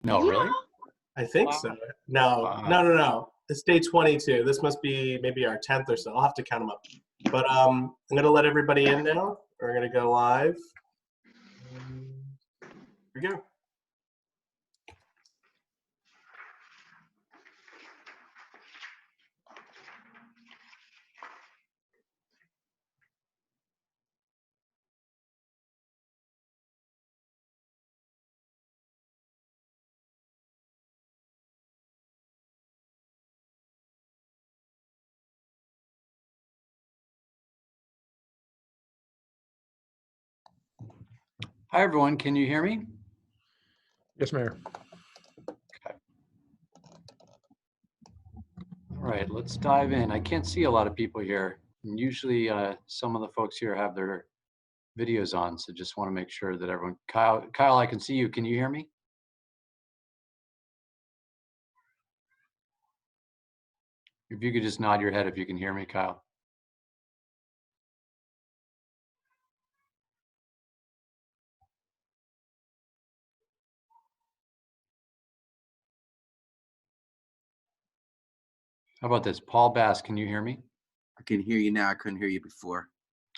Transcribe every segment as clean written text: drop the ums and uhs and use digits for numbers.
No, really? I think Wow. so. No, no, Wow. no, no. It's day 22. This must be maybe our 10th or so. I'll have to count them up. But I'm gonna let everybody in now. We're gonna go live. Here we go. Hi, everyone. Can you hear me? Yes, Mayor. Okay. All right, let's dive in. I can't see a lot of people here. And usually some of the folks here have their videos on, so just want to make sure that everyone, Kyle, I can see you. Can you hear me? If you could just nod your head if you can hear me, Kyle. How about this? Paul Bass, can you hear me? I can hear you now. I couldn't hear you before.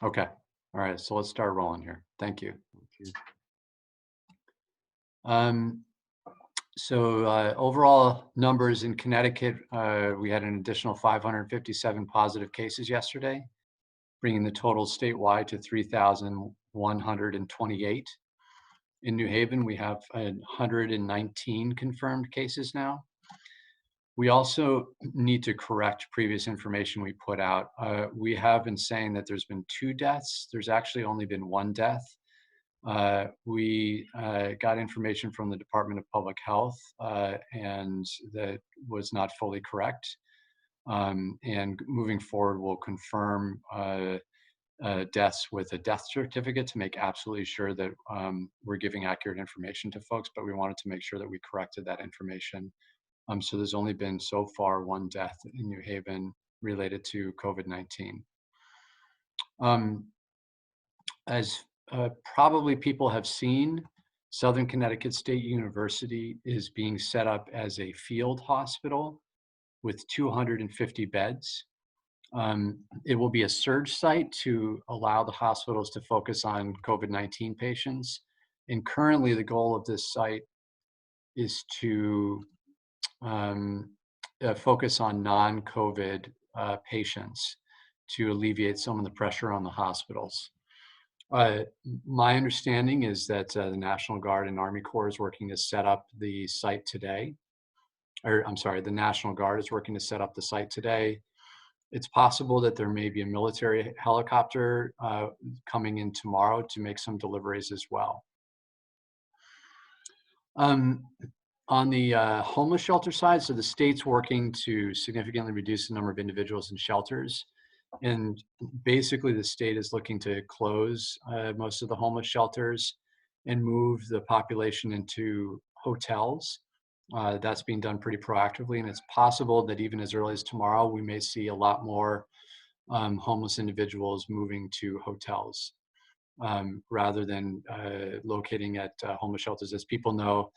Okay. All right, so let's start rolling here. Thank you. Overall numbers in Connecticut, we had an additional 557 positive cases yesterday, bringing the total statewide to 3,128. In New Haven, we have 119 confirmed cases now. We also need to correct previous information we put out. We have been saying that there's been 2 deaths. There's actually only been 1 death. We got information from the Department of Public Health, and that was not fully correct. And moving forward, we'll confirm deaths with a death certificate to make absolutely sure that we're giving accurate information to folks, but we wanted to make sure that we corrected that information. So there's only been so far 1 death in New Haven related to COVID-19. As probably people have seen, Southern Connecticut State University is being set up as a field hospital with 250 beds. It will be a surge site to allow the hospitals to focus on COVID-19 patients. And currently the goal of this site is to focus on non-COVID patients to alleviate some of the pressure on the hospitals. My understanding is that the National Guard and Army Corps is working to set up the site today. Or I'm sorry, the National Guard is working to set up the site today. It's possible that there may be a military helicopter coming in tomorrow to make some deliveries as well. On the homeless shelter side, so the state's working to significantly reduce the number of individuals in shelters. And basically the state is looking to close most of the homeless shelters and move the population into hotels. That's being done pretty proactively, and it's possible that even as early as tomorrow, we may see a lot more homeless individuals moving to hotels rather than locating at homeless shelters. As people know,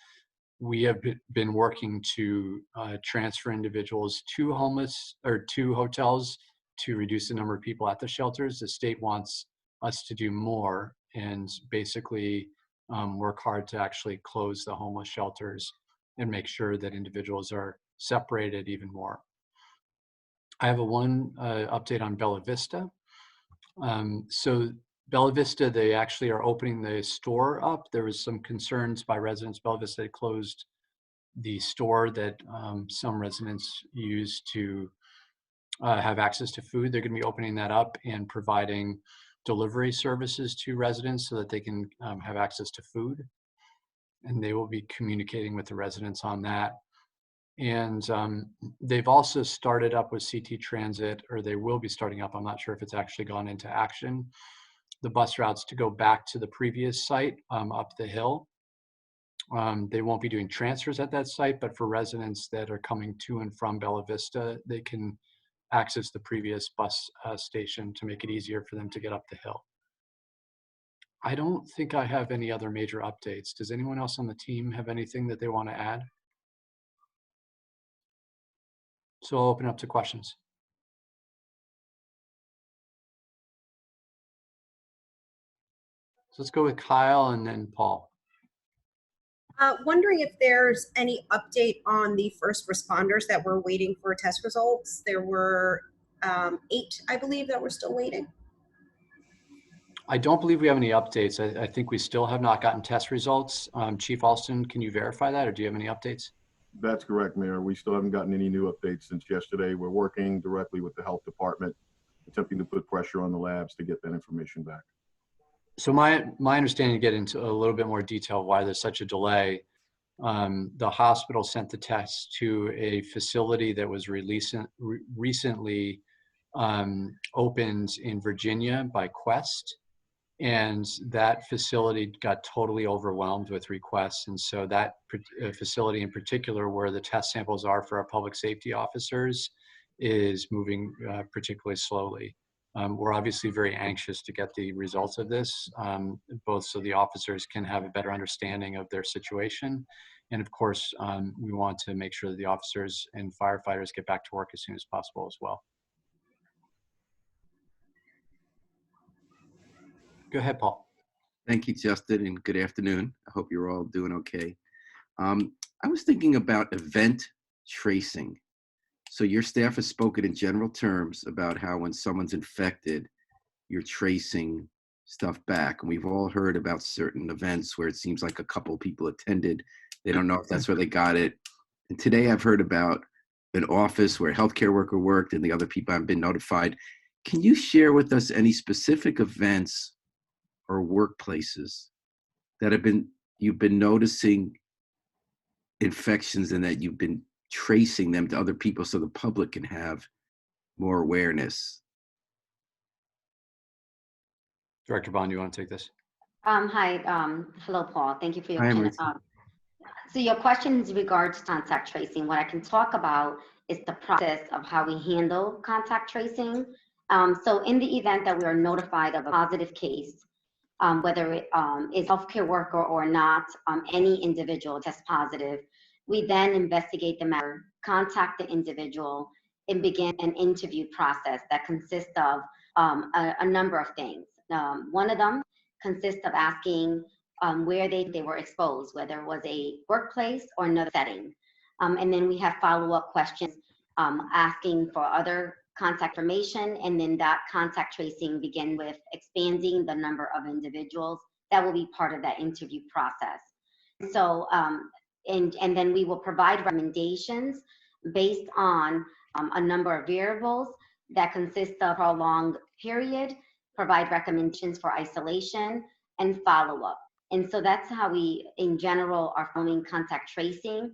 we have been working to transfer individuals to hotels to reduce the number of people at the shelters. The state wants us to do more and basically work hard to actually close the homeless shelters and make sure that individuals are separated even more. I have one update on Bella Vista. So Bella Vista, they actually are opening the store up. There was some concerns by residents. Bella Vista had closed the store that some residents use to have access to food. They're going to be opening that up and providing delivery services to residents so that they can have access to food. And they will be communicating with the residents on that. And they've also started up with CT Transit, or they will be starting up. I'm not sure if it's actually gone into action. The bus routes to go back to the previous site up the hill. They won't be doing transfers at that site, but for residents that are coming to and from Bella Vista, they can access the previous bus station to make it easier for them to get up the hill. I don't think I have any other major updates. Does anyone else on the team have anything that they want to add? So I'll open up to questions. So let's go with Kyle and then Paul. Wondering if there's any update on the first responders that were waiting for test results. There were 8, I believe, that were still waiting. I don't believe we have any updates. I think we still have not gotten test results. Chief Alston, can you verify that, or do you have any updates? That's correct, Mayor. We still haven't gotten any new updates since yesterday. We're working directly with the health department, attempting to put pressure on the labs to get that information back. So my understanding, to get into a little bit more detail why there's such a delay, the hospital sent the tests to a facility that was recently opened in Virginia by Quest. And that facility got totally overwhelmed with requests. And so that facility in particular, where the test samples are for our public safety officers, is moving particularly slowly. We're obviously very anxious to get the results of this, both so the officers can have a better understanding of their situation. And of course, we want to make sure that the officers and firefighters get back to work as soon as possible as well. Go ahead, Paul. Thank you, Justin, and good afternoon. I hope you're all doing okay. I was thinking about event tracing. So your staff has spoken in general terms about how when someone's infected, you're tracing stuff back. And we've all heard about certain events where it seems like a couple people attended. They don't know if that's where they got it. And today I've heard about an office where a healthcare worker worked and the other people haven't been notified. Can you share with us any specific events or workplaces that you've been noticing infections and that you've been tracing them to other people so the public can have more awareness? Director Bond, you want to take this? Hi. Hello, Paul. Thank you for your Hi, question. Marissa. So your question is regards to contact tracing. What I can talk about is the process of how we handle contact tracing. So in the event that we are notified of a positive case, whether it is a healthcare worker or not, any individual tests positive, we then investigate the matter, contact the individual, and begin an interview process that consists of a number of things. One of them consists of asking where they were exposed, whether it was a workplace or another setting. And then we have follow-up questions asking for other contact information, and then that contact tracing begin with expanding the number of individuals that will be part of that interview process. So, and then we will provide recommendations based on a number of variables that consist of prolonged period, provide recommendations for isolation and follow-up. And so that's how we, in general, are following contact tracing.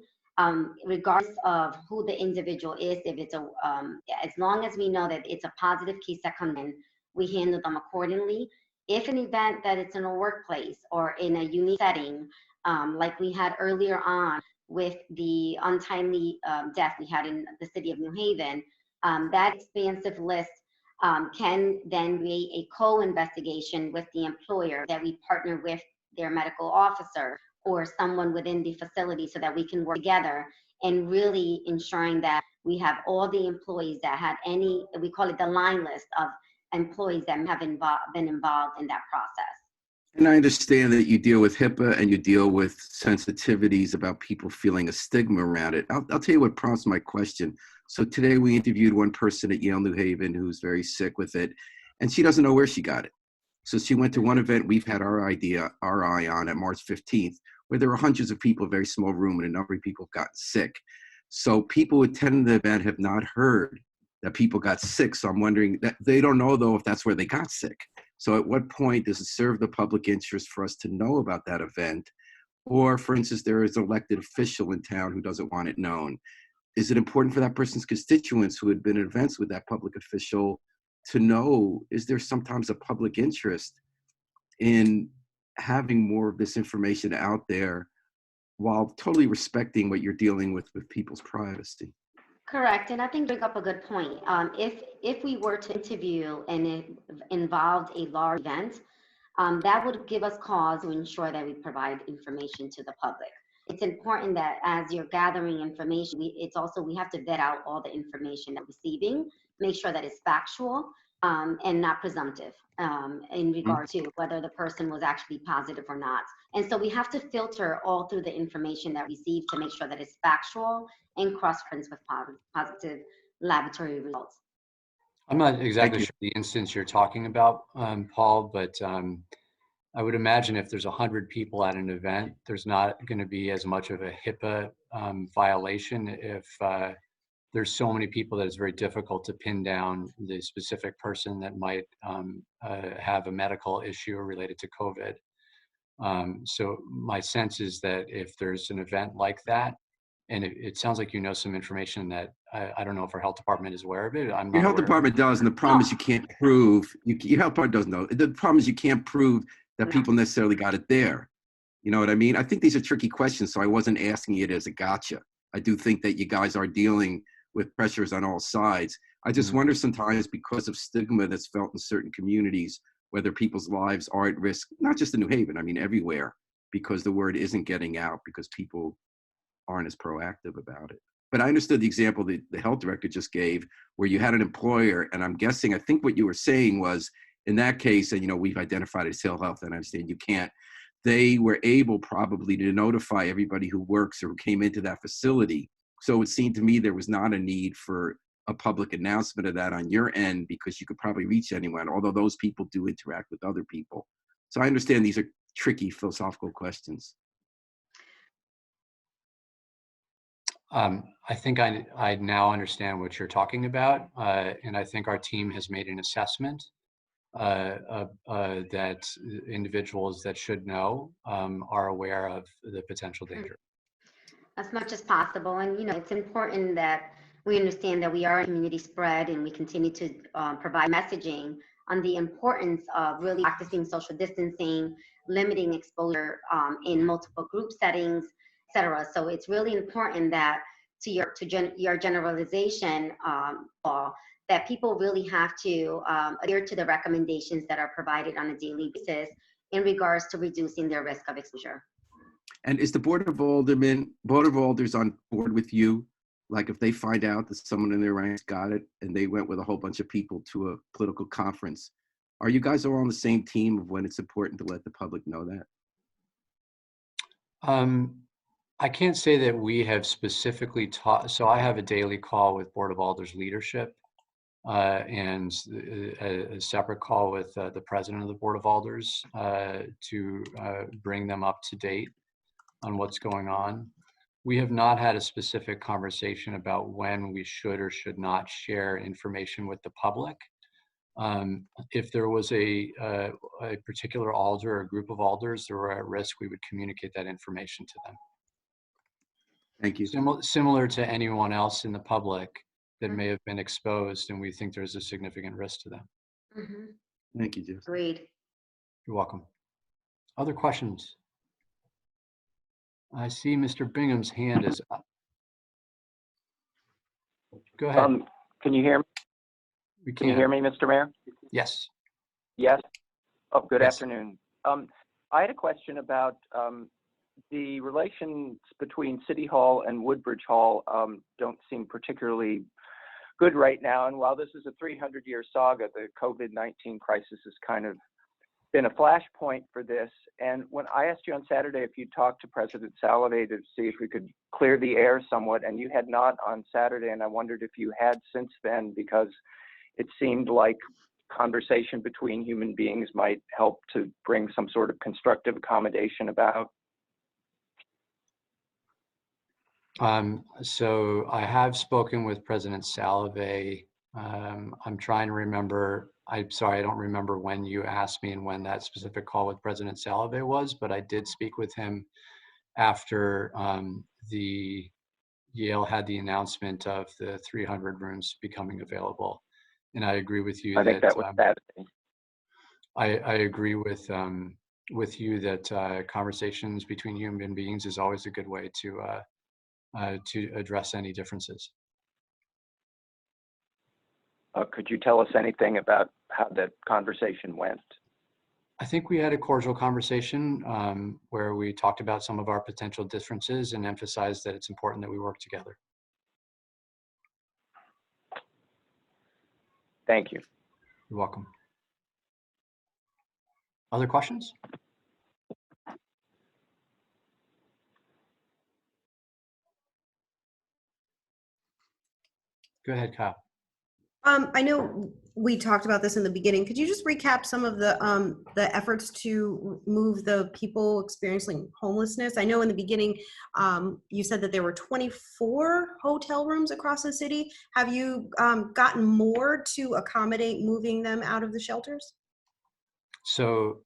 Regardless of who the individual is, if it's as long as we know that it's a positive case that comes in, we handle them accordingly. If an event that it's in a workplace or in a unique setting, like we had earlier on with the untimely death we had in the city of New Haven, that expansive list can then be a co-investigation with the employer that we partner with their medical officer or someone within the facility so that we can work together and really ensuring that we have all the employees that had any, we call it the line list of employees that have been involved in that process. And I understand that you deal with HIPAA and you deal with sensitivities about people feeling a stigma around it. I'll tell you what prompts my question. So today we interviewed one person at Yale New Haven who's very sick with it, and she doesn't know where she got it. So she went to one event we've had our eye on at March 15th, where there were hundreds of people, a very small room, and a number of people got sick. So people who attended the event have not heard that people got sick. So I'm wondering, that they don't know, though, if that's where they got sick. So at what point does it serve the public interest for us to know about that event? Or, for instance, there is an elected official in town who doesn't want it known. Is it important for that person's constituents who had been at events with that public official to know, is there sometimes a public interest in having more of this information out there while totally respecting what you're dealing with people's privacy? Correct, and I think you bring up a good point. If we were to interview and it involved a large event, that would give us cause to ensure that we provide information to the public. It's important that as you're gathering information, we have to vet out all the information that we're receiving, make sure that it's factual and not presumptive in regard to whether the person was actually positive or not. And so we have to filter all through the information that we receive to make sure that it's factual and cross-reference with positive laboratory results. I'm not exactly you. sure the instance you're talking about, Paul, but I would imagine if there's 100 people at an event, there's not going to be as much of a HIPAA violation if there's so many people that it's very difficult to pin down the specific person that might have a medical issue related to COVID. So my sense is that if there's an event like that, and it sounds like you know some information that I don't know if our health department is aware of it. I'm not Your health aware of it. department does, and the problem is you can't prove, your health department doesn't know. The problem is you can't prove that people necessarily got it there. You know what I mean? I think these are tricky questions, so I wasn't asking it as a gotcha. I do think that you guys are dealing with pressures on all sides. I just wonder sometimes, because of stigma that's felt in certain communities, whether people's lives are at risk, not just in New Haven, I mean everywhere, because the word isn't getting out, because people aren't as proactive about it. But I understood the example that the health director just gave, where you had an employer, and I'm guessing, I think what you were saying was, in that case, and we've identified it as telehealth, and I understand you can't, they were able probably to notify everybody who works or who came into that facility. So it seemed to me there was not a need for a public announcement of that on your end, because you could probably reach anyone, although those people do interact with other people. So I understand these are tricky philosophical questions. I think I now understand what you're talking about, and I think our team has made an assessment that individuals that should know are aware of the potential danger. As much as possible. And, it's important that we understand that we are a community spread, and we continue to provide messaging on the importance of really practicing social distancing, limiting exposure in multiple group settings, etc. So it's really important that to your generalization, Paul, that people really have to adhere to the recommendations that are provided on a daily basis in regards to reducing their risk of exposure. And is the Board of Alders on board with you? Like if they find out that someone in their ranks got it and they went with a whole bunch of people to a political conference, are you guys all on the same team of when it's important to let the public know that? I can't say that we have specifically taught, so I have a daily call with Board of Alders leadership and a separate call with the president of the Board of Alders to bring them up to date on what's going on. We have not had a specific conversation about when we should or should not share information with the public. If there was a particular alder or a group of alders that were at risk, we would communicate that information to them. Thank you. Similar to anyone else in the public that may have been exposed, and we think there's a significant risk to them. Thank you, Jess. Agreed. You're welcome. Other questions? I see Mr. Bingham's hand is up. Go ahead. Can you hear me? We Can you hear me, Mr. Mayor? Yes. Yes. Oh, good Yes. afternoon. I had a question about the relations between City Hall and Woodbridge Hall don't seem particularly good right now. And while this is a 300-year saga, the COVID-19 crisis has kind of been a flashpoint for this. And when I asked you on Saturday if you talked to President Salovey to see if we could clear the air somewhat, and you had not on Saturday, and I wondered if you had since then, because it seemed like conversation between human beings might help to bring some sort of constructive accommodation about. So I have spoken with President Salovey. I'm trying to remember. I'm sorry, I don't remember when you asked me and when that specific call with President Salovey was, but I did speak with him after the Yale had the announcement of the 300 rooms becoming available. And I agree with you. I think that was Saturday. I agree with you that conversations between human beings is always a good way to address any differences. Could you tell us anything about how that conversation went? I think we had a cordial conversation where we talked about some of our potential differences and emphasized that it's important that we work together. Thank you. You're welcome. Other questions? Go ahead, Kyle. I know we talked about this in the beginning. Could you just recap some of the efforts to move the people experiencing homelessness? I know in the beginning, you said that there were 24 hotel rooms across the city. Have you gotten more to accommodate moving them out of the shelters? So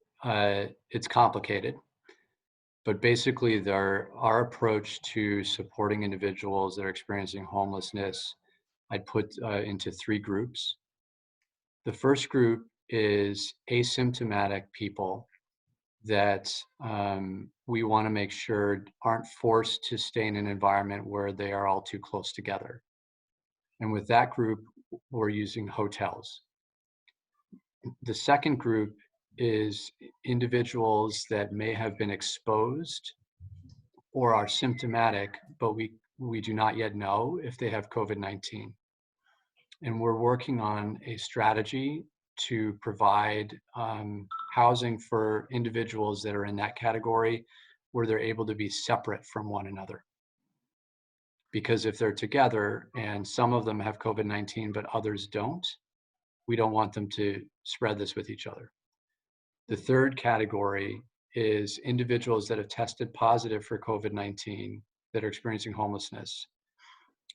it's complicated, but basically our approach to supporting individuals that are experiencing homelessness, I'd put into 3 groups. The first group is asymptomatic people that we want to make sure aren't forced to stay in an environment where they are all too close together. And with that group, we're using hotels. The second group is individuals that may have been exposed or are symptomatic, but we do not yet know if they have COVID-19. And we're working on a strategy to provide housing for individuals that are in that category where they're able to be separate from one another. Because if they're together and some of them have COVID-19 but others don't, we don't want them to spread this with each other. The third category is individuals that have tested positive for COVID-19 that are experiencing homelessness.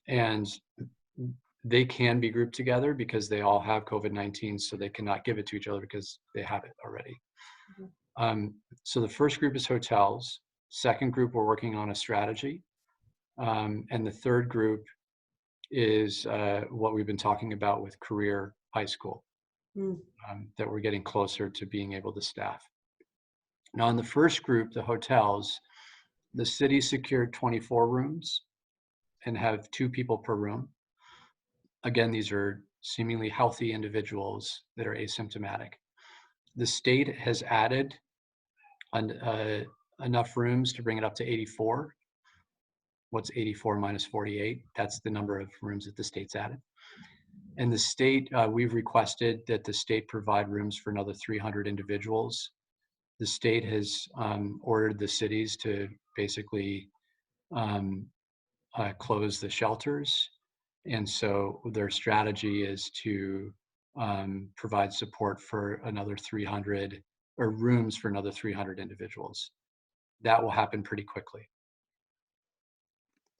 And they can be grouped together because they all have COVID-19, so they cannot give it to each other because they have it already. So the first group is hotels. Second group, we're working on a strategy. And the third group is what we've been talking about with career high school, that we're getting closer to being able to staff. Now in the first group, the hotels, the city secured 24 rooms and have 2 people per room. Again, these are seemingly healthy individuals that are asymptomatic. The state has added enough rooms to bring it up to 84. What's 84 minus 48? That's the number of rooms that the state's added. And the state, we've requested that the state provide rooms for another 300 individuals. The state has ordered the cities to basically close the shelters. And so their strategy is to provide support for another 300 or rooms for another 300 individuals. That will happen pretty quickly.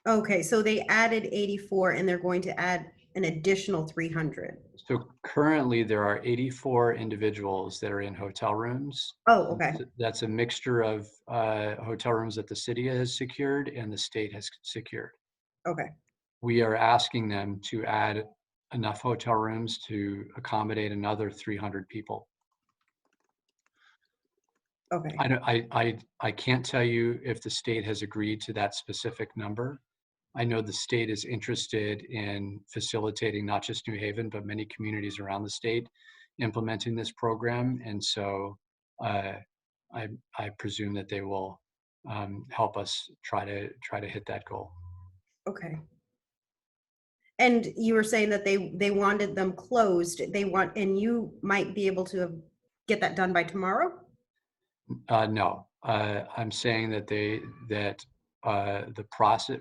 Okay, so they added 84 and they're going to add an additional 300. So currently there are 84 individuals that are in hotel rooms. Oh, okay. That's a mixture of hotel rooms that the city has secured and the state has secured. Okay. We are asking them to add enough hotel rooms to accommodate another 300 people. Okay. I can't tell you if the state has agreed to that specific number. I know the state is interested in facilitating not just New Haven, but many communities around the state implementing this program. And so I presume that they will help us try to hit that goal. Okay. And you were saying that they wanted them closed. And you might be able to get that done by tomorrow? No, I'm saying that the process,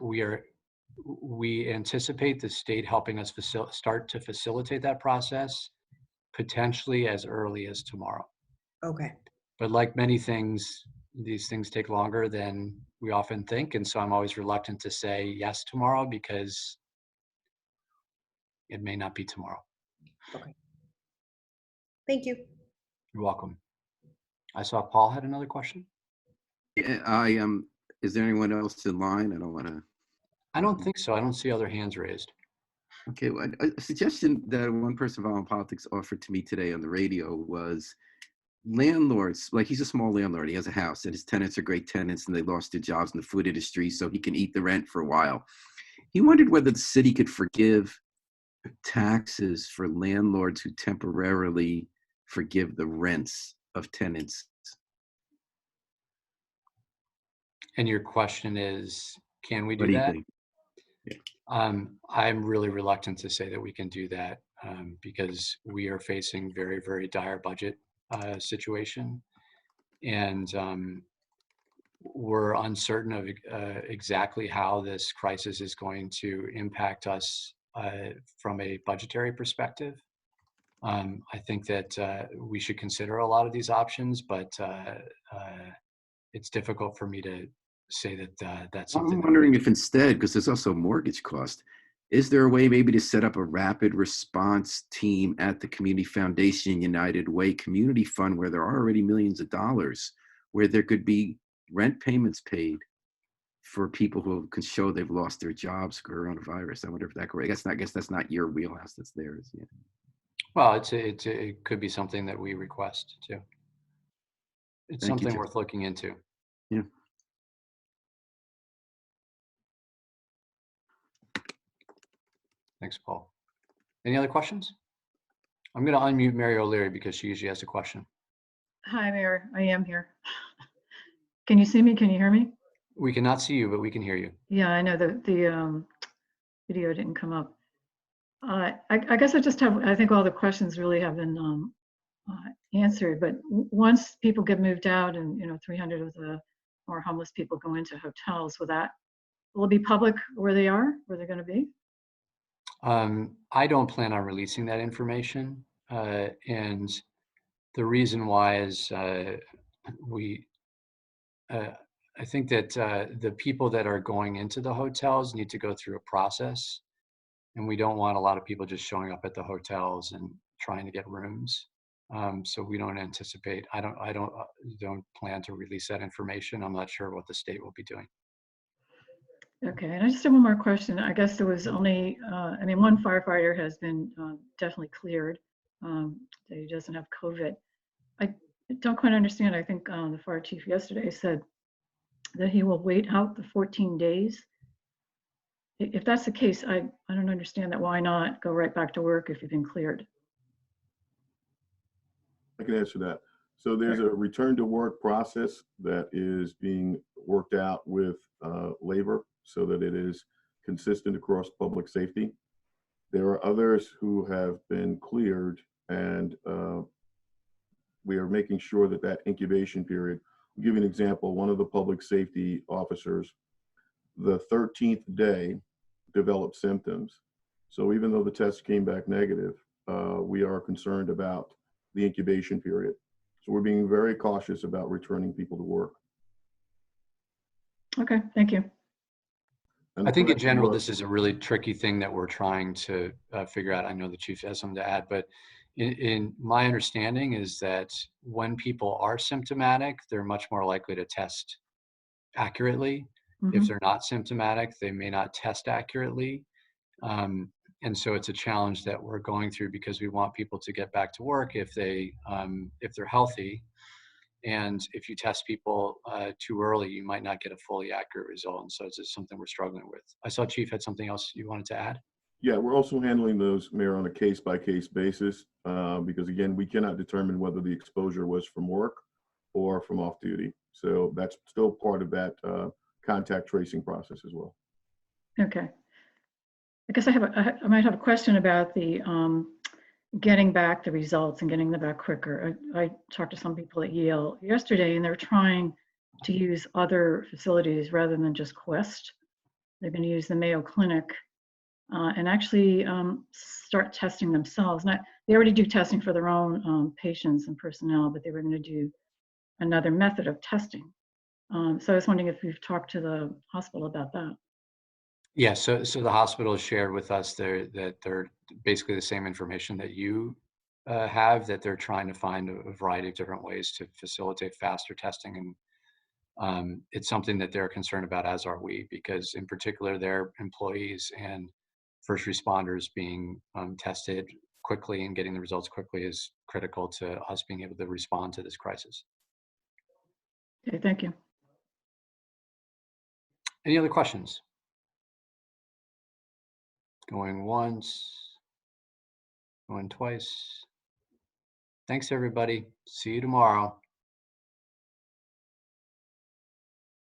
we anticipate the state helping us start to facilitate that process potentially as early as tomorrow. Okay. But like many things, these things take longer than we often think. And so I'm always reluctant to say yes tomorrow because it may not be tomorrow. Okay. Thank you. You're welcome. I saw Paul had another question. Yeah, is there anyone else in line? I don't want to. I don't think so. I don't see other hands raised. Okay, well, a suggestion that one person from Politics offered to me today on the radio was landlords, like he's a small landlord, he has a house and his tenants are great tenants and they lost their jobs in the food industry so he can eat the rent for a while. He wondered whether the city could forgive taxes for landlords who temporarily forgive the rents of tenants. And your question is, can we What do do you that? think? Yeah. I'm really reluctant to say that we can do that because we are facing very, very dire budget situation. And we're uncertain of exactly how this crisis is going to impact us from a budgetary perspective. I think that we should consider a lot of these options, but it's difficult for me to say that that's something. I'm wondering if instead, because there's also mortgage cost, is there a way maybe to set up a rapid response team at the Community Foundation United Way Community Fund where there are already millions of dollars, where there could be rent payments paid for people who can show they've lost their jobs coronavirus? I wonder if that could, I guess that's not your wheelhouse, that's theirs. Yeah. Well, it could be something that we request too. It's Thank you, something Jeff. worth looking into. Yeah. Thanks, Paul. Any other questions? I'm going to unmute Mary O'Leary because she usually has a question. Hi, Mayor. I am here. Can you see me? Can you hear me? We cannot see you, but we can hear you. Yeah, I know the video didn't come up. I guess I just have, I think all the questions really have been answered, but once people get moved out and, 300 of the more homeless people go into hotels, will it be public where they are, where they're going to be? I don't plan on releasing that information. And the reason why is I think that the people that are going into the hotels need to go through a process. And we don't want a lot of people just showing up at the hotels and trying to get rooms. So we don't anticipate, I don't plan to release that information. I'm not sure what the state will be doing. Okay, and I just have one more question. I guess there was only, one firefighter has been definitely cleared, that he doesn't have COVID. I don't quite understand. I think the fire chief yesterday said that he will wait out the 14 days. If that's the case, I don't understand that. Why not go right back to work if you've been cleared? I can answer that. So there's a return to work process that is being worked out with labor so that it is consistent across public safety. There are others who have been cleared, and we are making sure that that incubation period, I'll give you an example. One of the public safety officers, the 13th day, developed symptoms. So even though the test came back negative, we are concerned about the incubation period. So we're being very cautious about returning people to work. Okay, thank you. I think in general, this is a really tricky thing that we're trying to figure out. I know the chief has something to add, but in my understanding is that when people are symptomatic, they're much more likely to test accurately. If they're not symptomatic, they may not test accurately. And so it's a challenge that we're going through because we want people to get back to work if they're healthy. And if you test people too early, you might not get a fully accurate result. And so it's just something we're struggling with. I saw Chief had something else you wanted to add. Yeah, we're also handling those, Mayor, on a case-by-case basis because, again, we cannot determine whether the exposure was from work or from off-duty. So that's still part of that contact tracing process as well. Okay. I guess I might have a question about the getting back the results and getting them back quicker. I talked to some people at Yale yesterday, and they're trying to use other facilities rather than just Quest. They're going to use the Mayo Clinic and actually start testing themselves. They already do testing for their own patients and personnel, but they were going to do another method of testing. So I was wondering if you've talked to the hospital about that. Yeah, so the hospital has shared with us that they're basically the same information that you have, that they're trying to find a variety of different ways to facilitate faster testing. And it's something that they're concerned about, as are we, because in particular, their employees and first responders being tested quickly and getting the results quickly is critical to us being able to respond to this crisis. Okay, thank you. Any other questions? Going once, going twice. Thanks, everybody. See you tomorrow.